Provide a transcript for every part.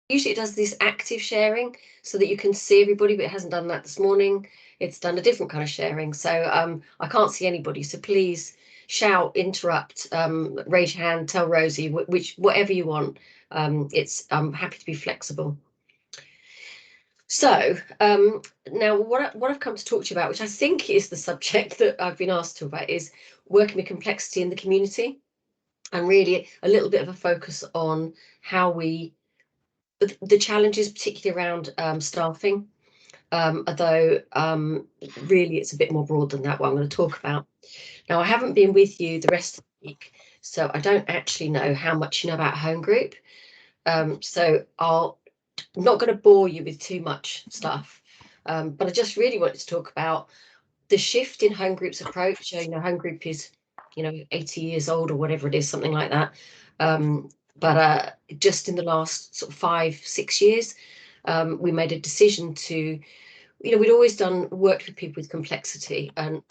Usually it does this active sharing so that you can see everybody, but it hasn't done that this morning. It's done a different kind of sharing. So I can't see anybody. So please shout, interrupt, raise your hand, tell Rosie, whatever you want. I'm happy to be flexible. So now what I've come to talk to you about, which I think is the subject that I've been asked to about, is working with complexity in the community, and really a little bit of a focus on how the challenges, particularly around staffing, although really it's a bit more broad than that, what I'm going to talk about. Now, I haven't been with you the rest of the week, so I don't actually know how much you know about home group. So I'm not going to bore you with too much stuff, but I just really wanted to talk about the shift in home group's approach. Home group is, 80 years old or whatever it is, something like that. But just in the last sort of 5-6 years, we made a decision to, we'd always worked with people with complexity, and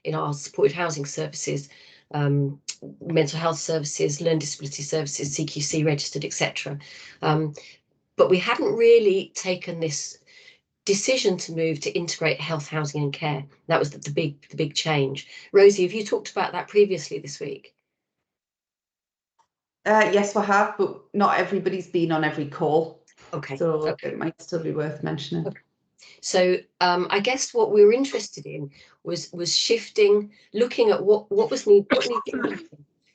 in our supported housing services, mental health services, learning disability services, CQC registered, etc. But we hadn't really taken this decision to move to integrate health, housing and care. That was the big change. Rosie, have you talked about that previously this week? Yes, we have, but not everybody's been on every call. Okay. So okay. It might still be worth mentioning. Okay. So I guess what we were interested in was shifting, looking at what was needed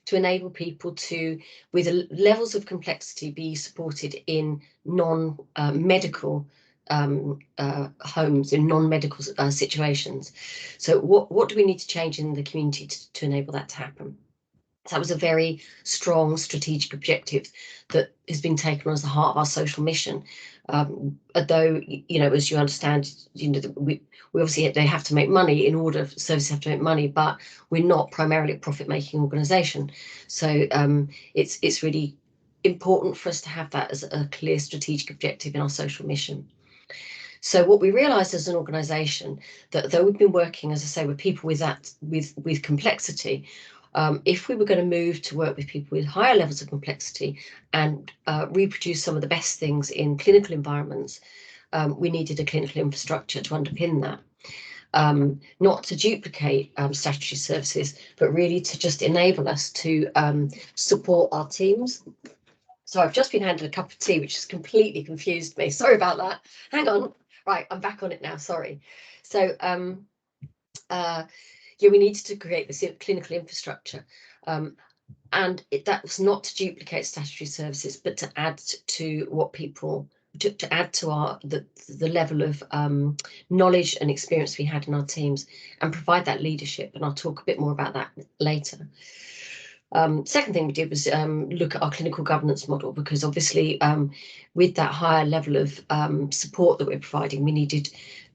to enable people to, with levels of complexity, be supported in non-medical homes, in non-medical situations. So what do we need to change in the community to enable that to happen? So that was a very strong strategic objective that has been taken on as the heart of our social mission. Although, as you understand, we obviously, they have to make money in order, services have to make money, but we're not primarily a profit-making organisation. So it's really important for us to have that as a clear strategic objective in our social mission. So what we realised as an organisation, that though we've been working, as I say, with people with complexity, if we were going to move to work with people with higher levels of complexity and reproduce some of the best things in clinical environments, we needed a clinical infrastructure to underpin that. Not to duplicate statutory services, but really to just enable us to support our teams. So I've just been handed a cup of tea, which has completely confused me. Sorry about that. Hang on. Right, I'm back on it now. Sorry. So we needed to create this clinical infrastructure, and that was not to duplicate statutory services, but to add to what people to add to the level of knowledge and experience we had in our teams, and provide that leadership. And I'll talk a bit more about that later. Second thing we did was look at our clinical governance model, because obviously with that higher level of support that we're providing, we needed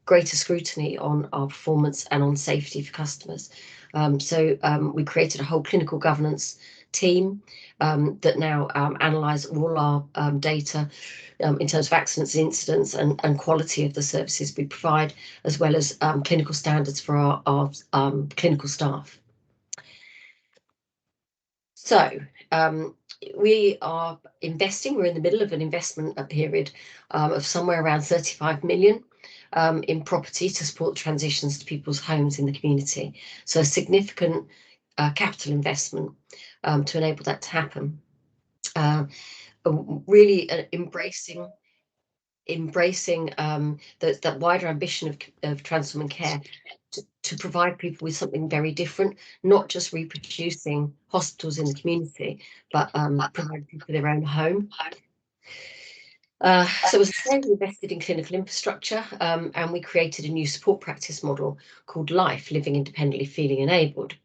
greater scrutiny on our performance and on safety for customers. So we created a whole clinical governance team that now analyse all our data in terms of accidents, incidents and quality of the services we provide, as well as clinical standards for our clinical staff. So we are investing, we're in the middle of an investment period of somewhere around 35 million in property to support transitions to people's homes in the community. So a significant capital investment to enable that to happen. Really embracing that wider ambition of transforming care to provide people with something very different, not just reproducing hospitals in the community, but providing people their own home. So as I say, we invested in clinical infrastructure, and we created a new support practice model called LIFE, Living Independently, Feeling Enabled.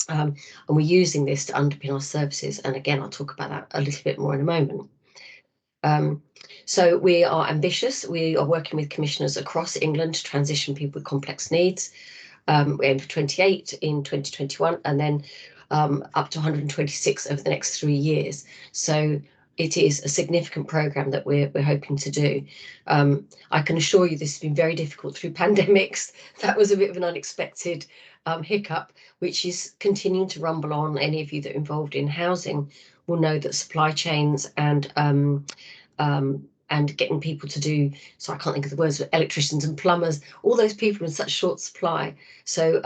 And we're using this to underpin our services. And again, I'll talk about that a little bit more in a moment. So we are ambitious. We are working with commissioners across England to transition people with complex needs. We aim for 28 in 2021, and then up to 126 over the next 3 years. So it is a significant programme that we're hoping to do. I can assure you this has been very difficult through pandemics. That was a bit of an unexpected hiccup, which is continuing to rumble on. Any of you that are involved in housing will know that supply chains and and getting people to do, so I can't think of the words, but electricians and plumbers, all those people in such short supply. So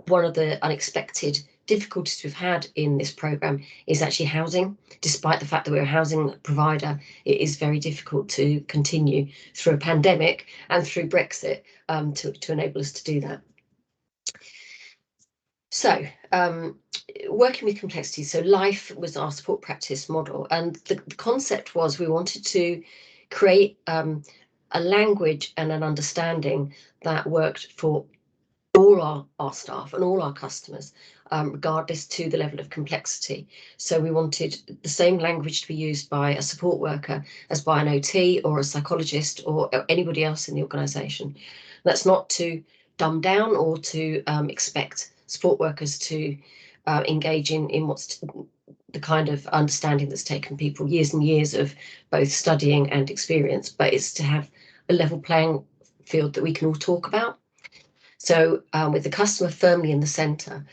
one of the unexpected difficulties we've had in this programme is actually housing. Despite the fact that we're a housing provider, it is very difficult to continue through a pandemic and through Brexit to enable us to do that. So working with complexity, so life was our support practice model, and the concept was we wanted to create a language and an understanding that worked for all our staff and all our customers, regardless to the level of complexity. So we wanted the same language to be used by a support worker as by an OT or a psychologist or anybody else in the organisation. That's not to dumb down or to expect support workers to engage in what's the kind of understanding that's taken people years and years of both studying and experience, but it's to have a level playing field that we can all talk about. So with the customer firmly in the centre,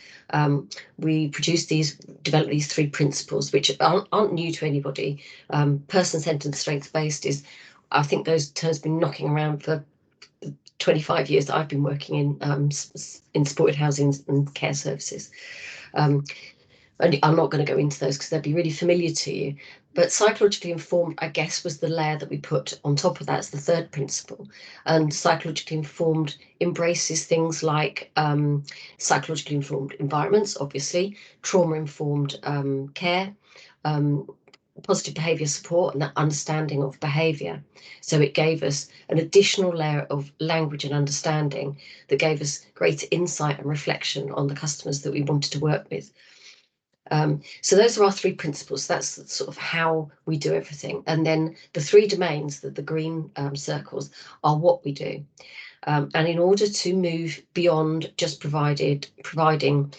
we developed these 3 principles, which aren't new to anybody. Person-centred and strengths-based is, I think those terms have been knocking around for 25 years that I've been working in supported housing and care services. And I'm not going to go into those because they'll be really familiar to you. But psychologically informed, I guess, was the layer that we put on top of that as the 3rd principle. And psychologically informed embraces things like psychologically informed environments, obviously, trauma-informed care, positive behaviour support, and that understanding of behaviour. So it gave us an additional layer of language and understanding that gave us greater insight and reflection on the customers that we wanted to work with. So those are our 3 principles. That's sort of how we do everything. And then the 3 domains, the green circles, are what we do. And in order to move beyond just providing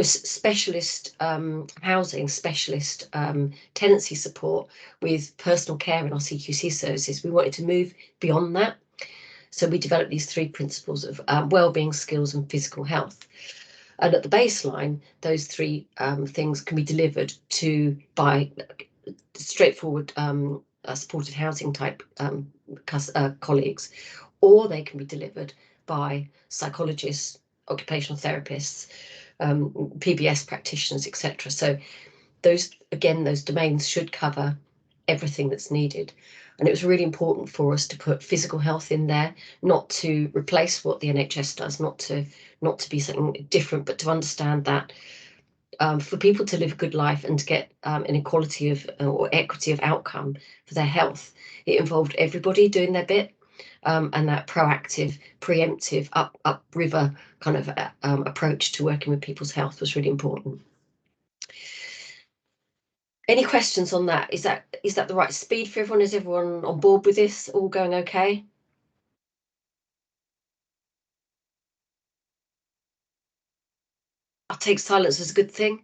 specialist housing, specialist tenancy support with personal care in our CQC services, we wanted to move beyond that. So we developed these 3 principles of wellbeing, skills, and physical health. And at the baseline, those 3 things can be delivered by straightforward supported housing type colleagues, or they can be delivered by psychologists, occupational therapists, PBS practitioners, etc. So those domains should cover everything that's needed. And it was really important for us to put physical health in there, not to replace what the NHS does, not to be something different, but to understand that for people to live a good life and to get an equality of or equity of outcome for their health, it involved everybody doing their bit, and that proactive, preemptive, upriver kind of approach to working with people's health was really important. Any questions on that? Is that the right speed for everyone? Is everyone on board with this? All going okay? I'll take silence as a good thing.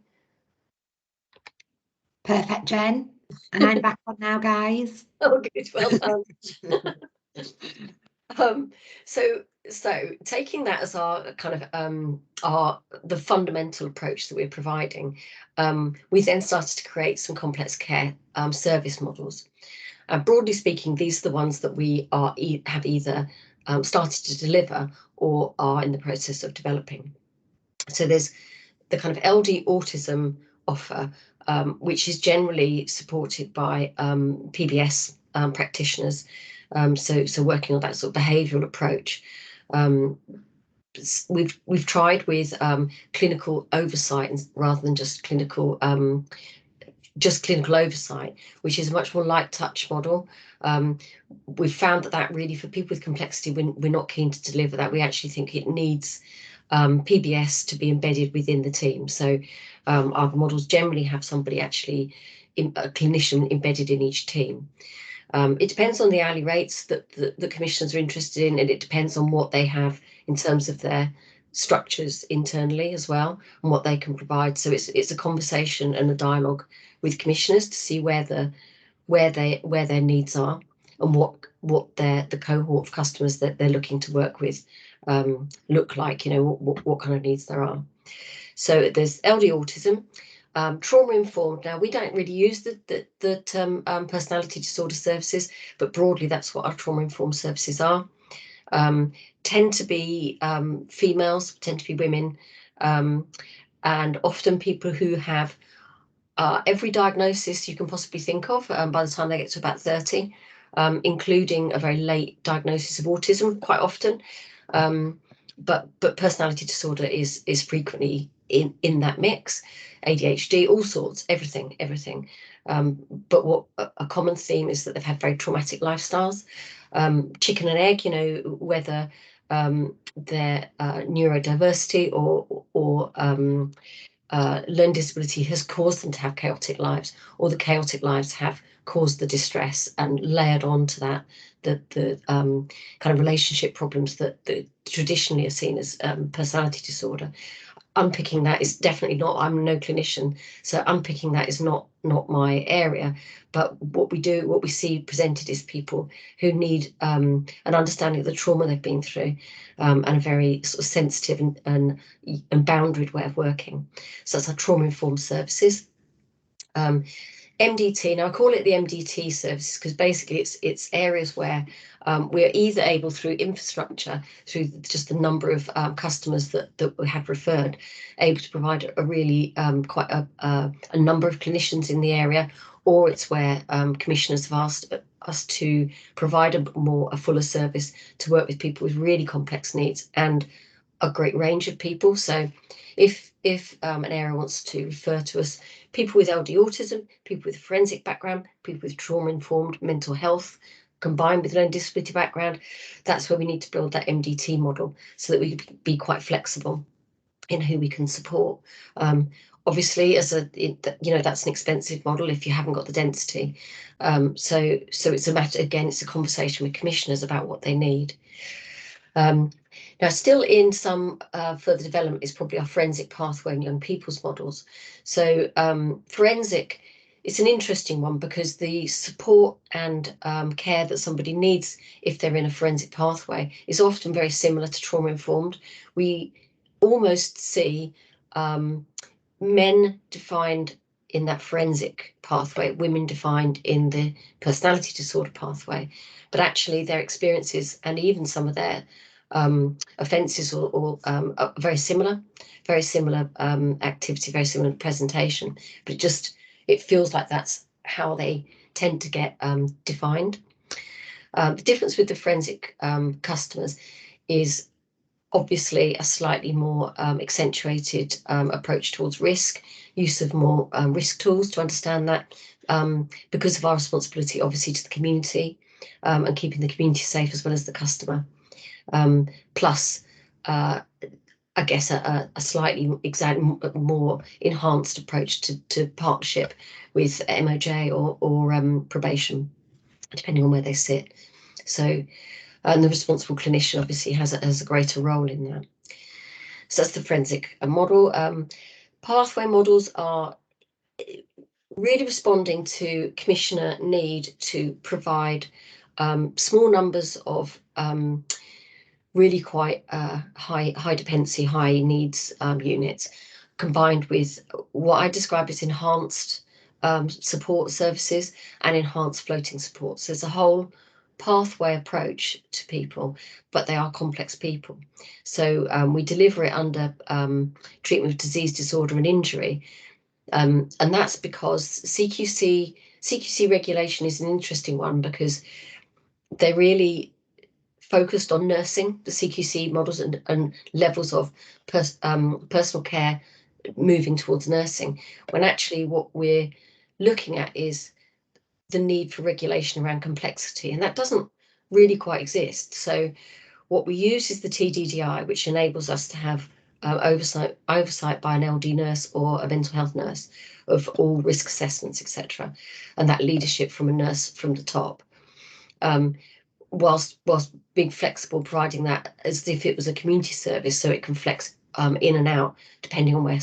Perfect, Jen. And I'm back on now, guys. Oh, good. Well done. So taking that as our kind of the fundamental approach that we're providing, we then started to create some complex care service models. Broadly speaking, these are the ones that we have either started to deliver or are in the process of developing. So there's the kind of LD autism offer, which is generally supported by PBS practitioners. So working on that sort of behavioural approach. We've tried with clinical oversight rather than just clinical oversight, which is a much more light touch model. We've found that really for people with complexity, we're not keen to deliver that. We actually think it needs PBS to be embedded within the team. So our models generally have somebody actually, a clinician embedded in each team. It depends on the hourly rates that the commissioners are interested in, and it depends on what they have in terms of their structures internally as well and what they can provide. So it's a conversation and a dialogue with commissioners to see where their needs are and what the cohort of customers that they're looking to work with look like, what kind of needs there are. So there's LD autism, Trauma informed. Now, we don't really use the term personality disorder services, but broadly that's what our trauma informed services are. Tend to be females, tend to be women, and often people who have every diagnosis you can possibly think of by the time they get to about 30, including a very late diagnosis of autism quite often. But personality disorder is frequently in that mix. ADHD, all sorts, everything. But what a common theme is that they've had very traumatic lifestyles. Chicken and egg, whether their neurodiversity or learning disability has caused them to have chaotic lives, or the chaotic lives have caused the distress and layered onto that the kind of relationship problems that traditionally are seen as personality disorder. Unpicking that is definitely not, I'm no clinician, so unpicking that is not my area. But what we see presented is people who need an understanding of the trauma they've been through, and a very sort of sensitive and boundaried way of working. So that's our trauma informed services. MDT, now I call it the MDT services because basically it's areas where we're either able, through infrastructure, through just the number of customers that we have referred, able to provide a really quite a number of clinicians in the area, or it's where commissioners have asked us to provide a fuller service to work with people with really complex needs and a great range of people. So if an area wants to refer to us, people with LD autism, people with forensic background, people with trauma-informed mental health, combined with learning disability background, that's where we need to build that MDT model so that we can be quite flexible in who we can support. Obviously, that's an expensive model if you haven't got the density. So it's a matter, again, it's a conversation with commissioners about what they need. Now, still in some further development is probably our forensic pathway and young people's models. So forensic, it's an interesting one because the support and care that somebody needs if they're in a forensic pathway is often very similar to trauma informed. We almost see men defined in that forensic pathway, women defined in the personality disorder pathway, but actually their experiences and even some of their offences are very similar activity, very similar presentation, but it feels like that's how they tend to get defined. The difference with the forensic customers is obviously a slightly more accentuated approach towards risk, use of more risk tools to understand that, because of our responsibility obviously to the community, and keeping the community safe as well as the customer. Plus, I guess a slightly more enhanced approach to partnership with MOJ or probation, depending on where they sit. So, and the responsible clinician obviously has a greater role in that. So that's the forensic model. Pathway models are really responding to commissioner need to provide small numbers of really quite high dependency, high needs units, combined with what I describe as enhanced support services and enhanced floating support. So there's a whole pathway approach to people, but they are complex people. So we deliver it under treatment of disease, disorder and injury. And that's because CQC regulation is an interesting one because they're really focused on nursing, the CQC models and levels of personal care moving towards nursing, when actually what we're looking at is the need for regulation around complexity, and that doesn't really quite exist. So what we use is the TDDI, which enables us to have oversight by an LD nurse or a mental health nurse of all risk assessments, etc., and that leadership from a nurse from the top. Whilst being flexible, providing that as if it was a community service, so it can flex in and out depending on where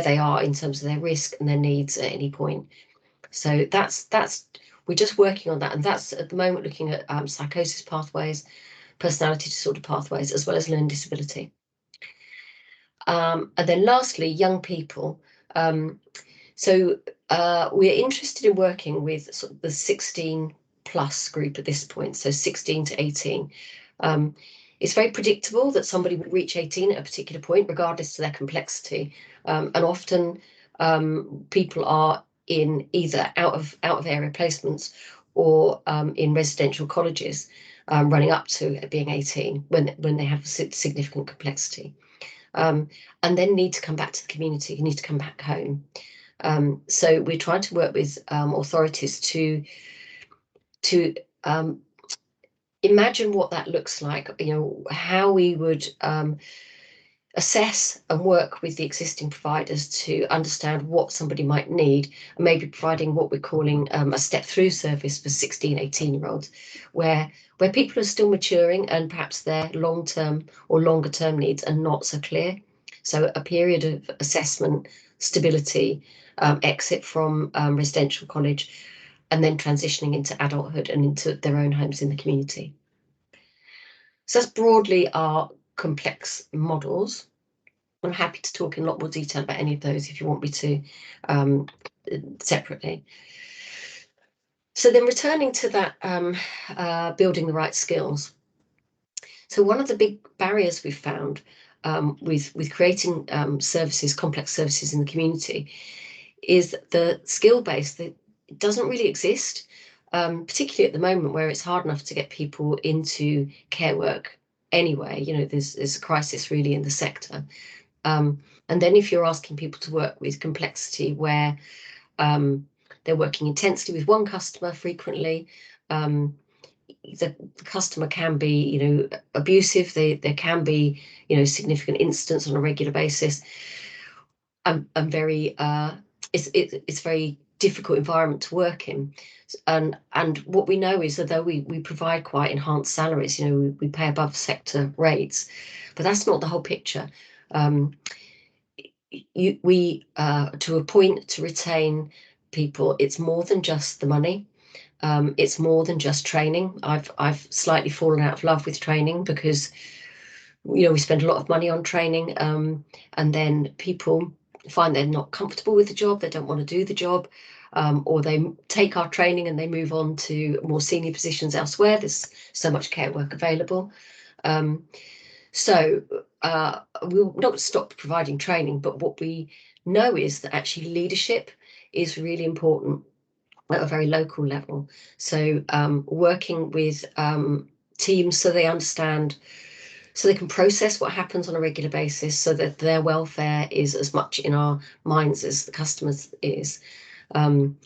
they are in terms of their risk and their needs at any point. So that's we're just working on that, and that's at the moment looking at psychosis pathways, personality disorder pathways, as well as learning disability. And then lastly, young people. So we're interested in working with sort of the 16 plus group at this point, so 16 to 18. It's very predictable that somebody would reach 18 at a particular point, regardless of their complexity. And often people are in either out of area placements or in residential colleges running up to being 18 when they have significant complexity. And then need to come back to the community, need to come back home. So we're trying to work with authorities to imagine what that looks like, how we would assess and work with the existing providers to understand what somebody might need, and maybe providing what we're calling a step through service for 16, 18-year-olds, where people are still maturing and perhaps their long-term or longer-term needs are not so clear. So a period of assessment, stability, exit from residential college, and then transitioning into adulthood and into their own homes in the community. So that's broadly our complex models. I'm happy to talk in a lot more detail about any of those if you want me to separately. So then returning to that building the right skills. So one of the big barriers we've found with creating services, complex services in the community, is the skill base that doesn't really exist, particularly at the moment where it's hard enough to get people into care work anyway. There's a crisis really in the sector. And then if you're asking people to work with complexity where they're working intensely with one customer frequently, the customer can be, abusive. There can be, significant incidents on a regular basis. It's very difficult environment to work in. And what we know is that though we provide quite enhanced salaries, we pay above sector rates, but that's not the whole picture. To appoint, to retain people, it's more than just the money. It's more than just training. I've slightly fallen out of love with training because we spend a lot of money on training, and then people find they're not comfortable with the job, they don't want to do the job, or they take our training and they move on to more senior positions elsewhere. There's so much care work available. So we'll not stop providing training, but what we know is that actually leadership is really important at a very local level. So working with teams so they understand, so they can process what happens on a regular basis, so that their welfare is as much in our minds as the customers is. And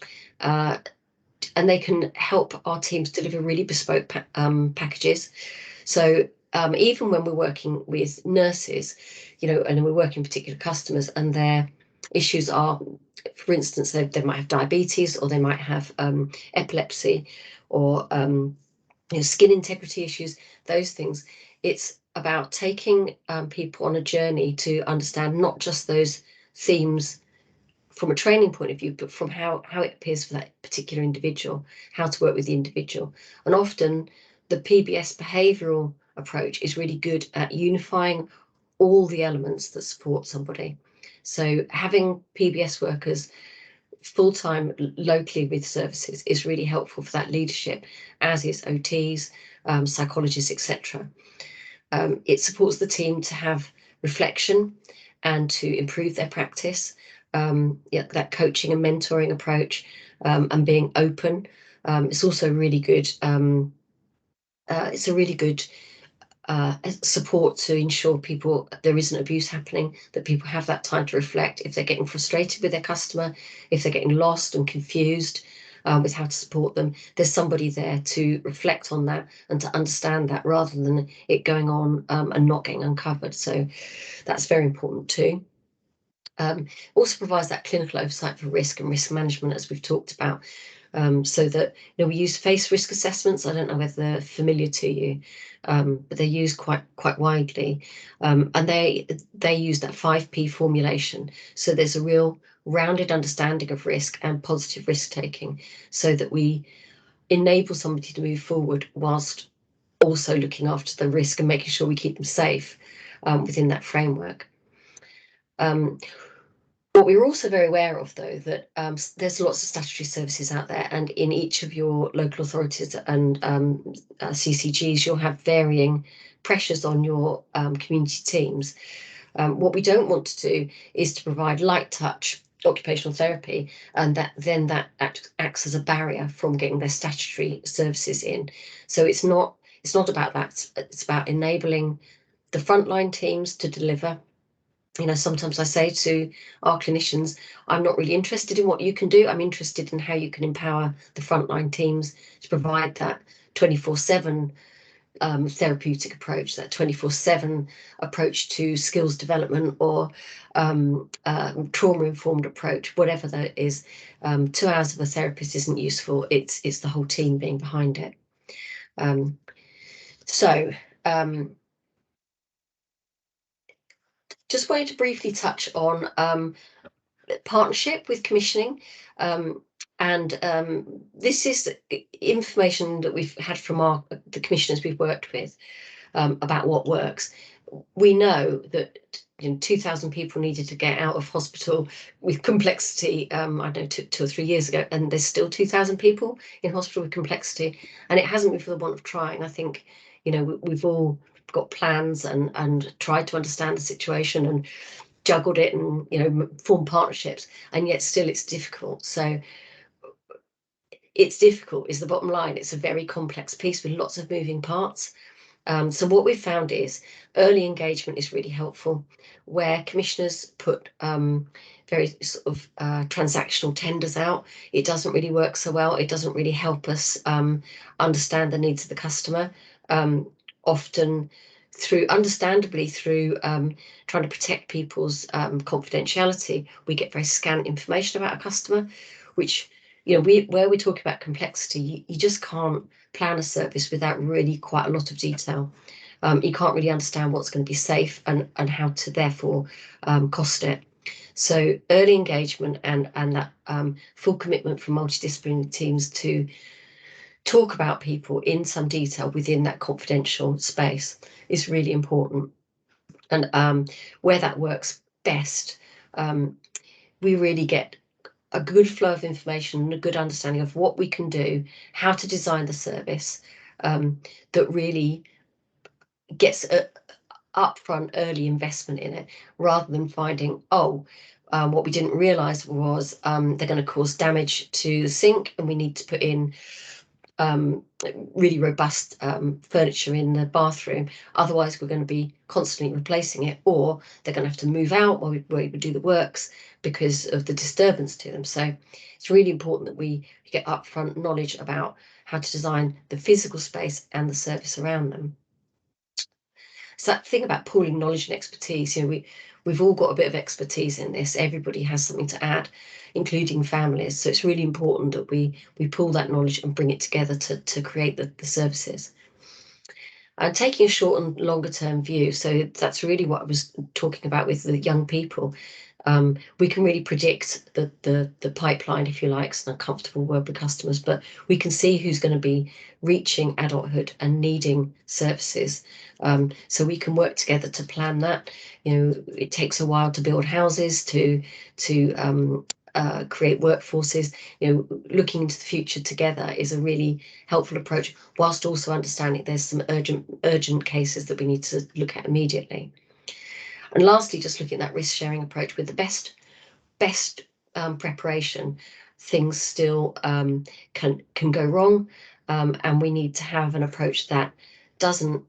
they can help our teams deliver really bespoke packages. So even when we're working with nurses, and we're working with particular customers and their issues are, for instance, they might have diabetes, or they might have epilepsy, or skin integrity issues, those things. It's about taking people on a journey to understand not just those themes from a training point of view, but from how it appears for that particular individual, how to work with the individual. And often the PBS behavioural approach is really good at unifying all the elements that support somebody. So having PBS workers full-time locally with services is really helpful for that leadership, as is OTs, psychologists, etc. It supports the team to have reflection and to improve their practice, that coaching and mentoring approach, and being open. It's also really good. It's a really good support to ensure there isn't abuse happening, that people have that time to reflect if they're getting frustrated with their customer, if they're getting lost and confused with how to support them. There's somebody there to reflect on that and to understand that, rather than it going on and not getting uncovered. So that's very important too. Also provides that clinical oversight for risk and risk management, as we've talked about, so that we use face risk assessments. I don't know whether they're familiar to you, but they're used quite widely, and they use that 5P formulation. So there's a real rounded understanding of risk and positive risk taking, so that we enable somebody to move forward whilst also looking after the risk and making sure we keep them safe within that framework. What we're also very aware of, though, that there's lots of statutory services out there, and in each of your local authorities and CCGs, you'll have varying pressures on your community teams. What we don't want to do is to provide light touch occupational therapy, and that acts as a barrier from getting their statutory services in. So it's not about that. It's about enabling the frontline teams to deliver. You know, sometimes I say to our clinicians, I'm not really interested in what you can do. I'm interested in how you can empower the frontline teams to provide that 24/7 therapeutic approach, that 24/7 approach to skills development, or trauma-informed approach, whatever that is. 2 hours of a therapist isn't useful. It's the whole team being behind it. Just wanted to briefly touch on partnership with commissioning. This is information that we've had from the commissioners we've worked with about what works. We know that 2,000 people needed to get out of hospital with complexity, I don't know, 2 or 3 years ago, and there's still 2,000 people in hospital with complexity, and it hasn't been for the want of trying. I think, we've all got plans and tried to understand the situation and juggled it and formed partnerships, and yet still it's difficult. So it's difficult is the bottom line. It's a very complex piece with lots of moving parts. So what we've found is early engagement is really helpful, where commissioners put very sort of transactional tenders out. It doesn't really work so well. It doesn't really help us understand the needs of the customer. Often understandably through trying to protect people's confidentiality, we get very scant information about a customer, which, where we talk about complexity, you just can't plan a service without really quite a lot of detail. You can't really understand what's going to be safe and how to therefore cost it. So early engagement and that full commitment from multidisciplinary teams to talk about people in some detail within that confidential space is really important. And where that works best, we really get a good flow of information and a good understanding of what we can do, how to design the service that really gets upfront early investment in it, rather than finding, what we didn't realise was they're going to cause damage to the sink and we need to put in really robust furniture in the bathroom. Otherwise, we're going to be constantly replacing it, or they're going to have to move out while we do the works because of the disturbance to them. So it's really important that we get upfront knowledge about how to design the physical space and the service around them. So that thing about pooling knowledge and expertise, we've all got a bit of expertise in this. Everybody has something to add, including families. So it's really important that we pool that knowledge and bring it together to create the services. And taking a short and longer term view, so that's really what I was talking about with the young people. We can really predict the pipeline, if you like. It's not a comfortable word with customers, but we can see who's going to be reaching adulthood and needing services. So we can work together to plan that. It takes a while to build houses, to create workforces. Looking into the future together is a really helpful approach, whilst also understanding there's some urgent cases that we need to look at immediately. And lastly, just looking at that risk sharing approach with the best preparation, things still can go wrong, and we need to have an approach that doesn't.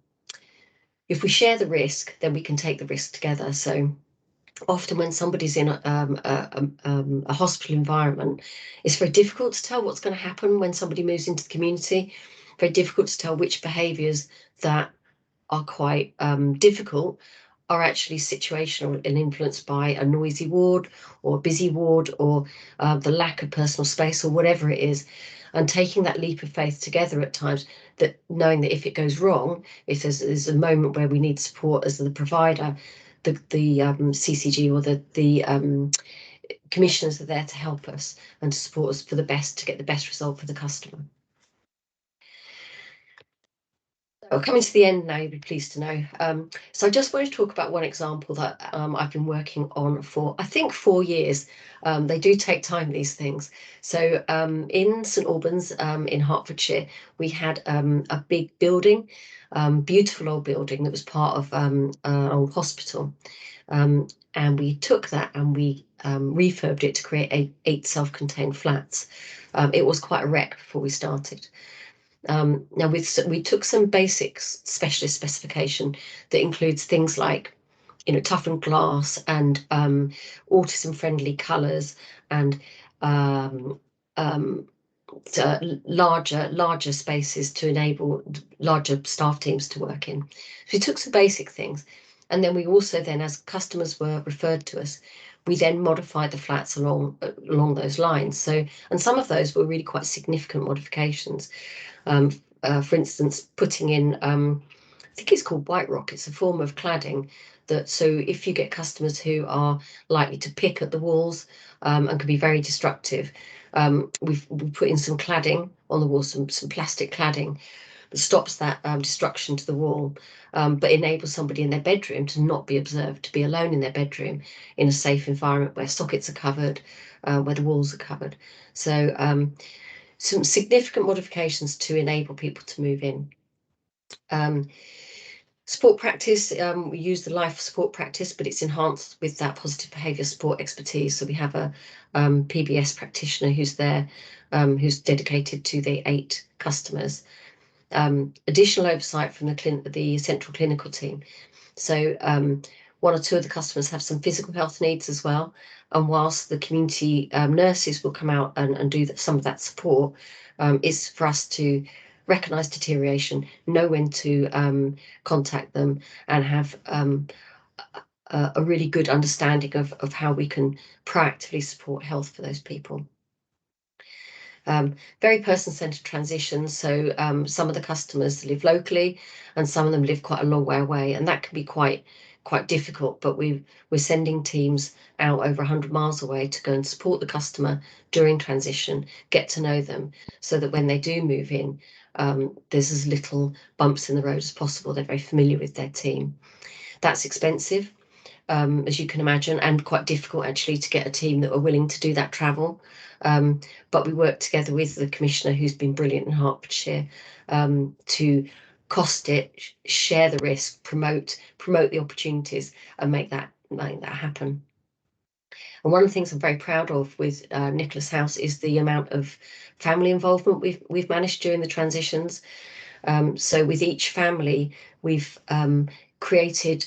If we share the risk, then we can take the risk together. So often when somebody's in a hospital environment, it's very difficult to tell what's going to happen when somebody moves into the community. Very difficult to tell which behaviours that are quite difficult are actually situational and influenced by a noisy ward or a busy ward, or the lack of personal space, or whatever it is. And taking that leap of faith together at times, that knowing that if it goes wrong, if there's a moment where we need support as the provider, the CCG or the commissioners are there to help us and to support us for the best, to get the best result for the customer. So coming to the end now, you'll be pleased to know. So I just wanted to talk about one example that I've been working on for, I think, 4 years. They do take time, these things. So in St Albans, in Hertfordshire, we had a big building, beautiful old building that was part of an old hospital. And we took that and we refurbed it to create 8 self-contained flats. It was quite a wreck before we started. Now we took some basic specialist specification that includes things like, toughened glass and autism friendly colours and larger spaces to enable larger staff teams to work in. So we took some basic things, and then we also then, as customers were referred to us, we then modified the flats along those lines. So, and some of those were really quite significant modifications. For instance, putting in, I think it's called white rock. It's a form of cladding that, so if you get customers who are likely to pick at the walls and can be very destructive, we put in some cladding on the wall, some plastic cladding that stops that destruction to the wall, but enables somebody in their bedroom to not be observed, to be alone in their bedroom in a safe environment where sockets are covered, where the walls are covered. So some significant modifications to enable people to move in. Support practice, we use the life support practice, but it's enhanced with that positive behaviour support expertise. So we have a PBS practitioner who's there, who's dedicated to the 8 customers. Additional oversight from the central clinical team. So 1 or 2 of the customers have some physical health needs as well. And whilst the community nurses will come out and do some of that support, is for us to recognise deterioration, know when to contact them, and have a really good understanding of how we can proactively support health for those people. Very person-centred transitions. So some of the customers live locally and some of them live quite a long way away, and that can be quite difficult, but we're sending teams out over 100 miles away to go and support the customer during transition, get to know them, so that when they do move in, there's as little bumps in the road as possible. They're very familiar with their team. That's expensive, as you can imagine, and quite difficult actually to get a team that are willing to do that travel. But we work together with the commissioner, who's been brilliant in Hertfordshire, to cost it, share the risk, promote the opportunities, and make that happen. And one of the things I'm very proud of with Nicholas House is the amount of family involvement we've managed during the transitions. So with each family, we've created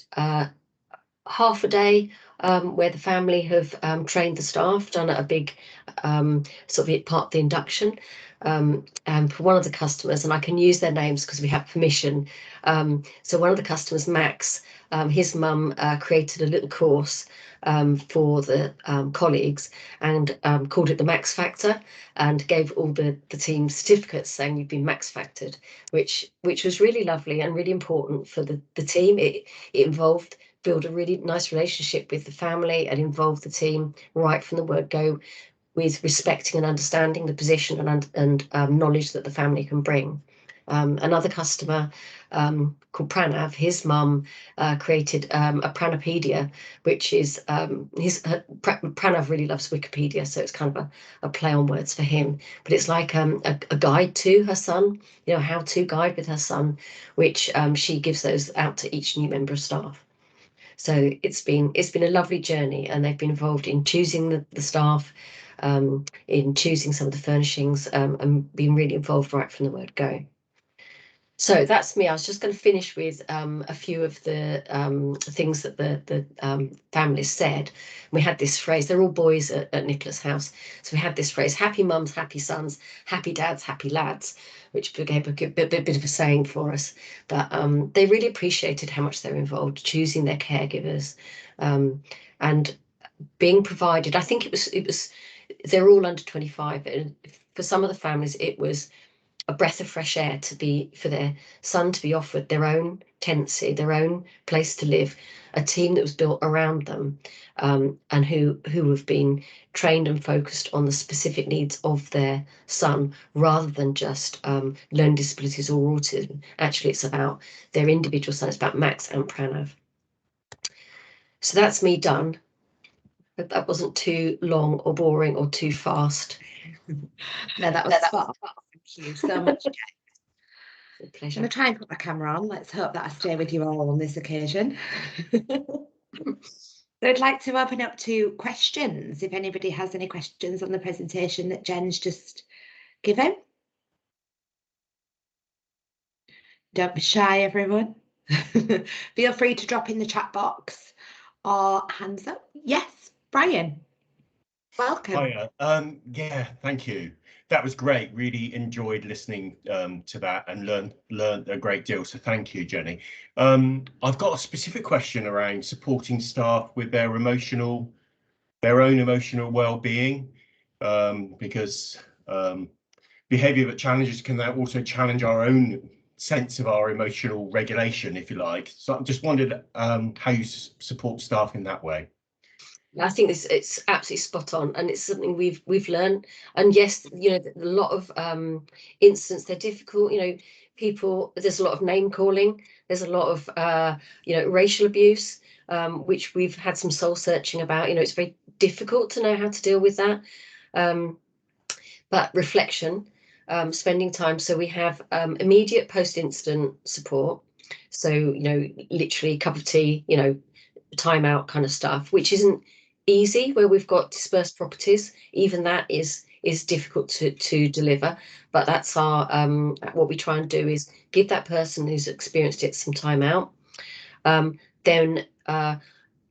half a day where the family have trained the staff, done a big sort of part of the induction. And for one of the customers, and I can use their names because we have permission. So one of the customers, Max, his mum created a little course for the colleagues and called it the Max Factor, and gave all the team certificates saying you've been Max Factored, which was really lovely and really important for the team. It involved build a really nice relationship with the family and involve the team right from the word go, with respecting and understanding the position and knowledge that the family can bring. Another customer called Pranav, his mum created a Pranapedia, which is Pranav really loves Wikipedia, so it's kind of a play on words for him. But it's like a guide to her son, how-to guide with her son, which she gives those out to each new member of staff. So it's been a lovely journey, and they've been involved in choosing the staff, in choosing some of the furnishings, and being really involved right from the word go. So that's me. I was just going to finish with a few of the things that the families said. We had this phrase, they're all boys at Nicholas House, so we had this phrase, happy mums, happy sons, happy dads, happy lads, which became a bit of a saying for us. But they really appreciated how much they were involved, choosing their caregivers, and being provided. I think it was they're all under 25. And for some of the families, it was a breath of fresh air for their son to be offered their own tenancy, their own place to live, a team that was built around them, and who have been trained and focused on the specific needs of their son, rather than just learning disabilities or autism. Actually, it's about their individual son. It's about Max and Pranav. So that's me done. But that wasn't too long or boring or too fast. No, that was spot on. Thank you so much, Jen. A I'm pleasure. going to try and put my camera on. Let's hope that I stay with you all on this occasion. So I'd like to open up to questions, if anybody has any questions on the presentation that Jen's just given. Don't be shy, everyone. Feel free to drop in the chat box or hands up. Yes, Brian. Welcome. Hiya. Yeah, thank you. That was great. Really enjoyed listening to that and learned a great deal. So thank you, Jenny. I've got a specific question around supporting staff with their own emotional well-being, because behaviour that challenges can now also challenge our own sense of our emotional regulation, if you like. So I just wondered how you support staff in that way. I think it's absolutely spot on, and it's something we've learned. And yes, you know, a lot of incidents, they're difficult. You know, people, there's a lot of name calling. There's a lot of you know, racial abuse, which we've had some soul searching about. You know, it's very difficult to know how to deal with that. But reflection, spending time. So we have immediate post-incident support. So, you know, literally cup of tea, you know, timeout kind of stuff, which isn't easy where we've got dispersed properties. Even that is difficult to deliver, but that's our what we try and do is give that person who's experienced it some time out. Then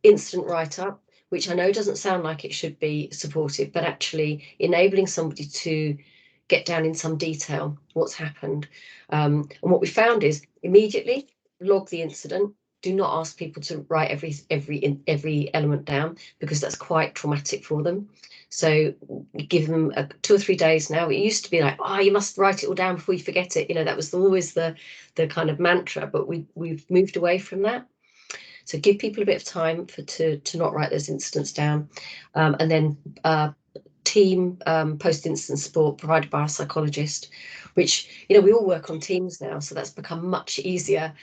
instant write-up, which I know doesn't sound like it should be supportive, but actually enabling somebody to get down in some detail what's happened. And what we found is immediately log the incident. Do not ask people to write every element down, because that's quite traumatic for them. So give them 2 or 3 days now. It used to be like, oh, you must write it all down before you forget it. You know, that was always the kind of mantra, but we've moved away from that. So give people a bit of time to not write those incidents down, and then team post-incident support provided by a psychologist, which, you know, we all work on teams now, so that's become much easier.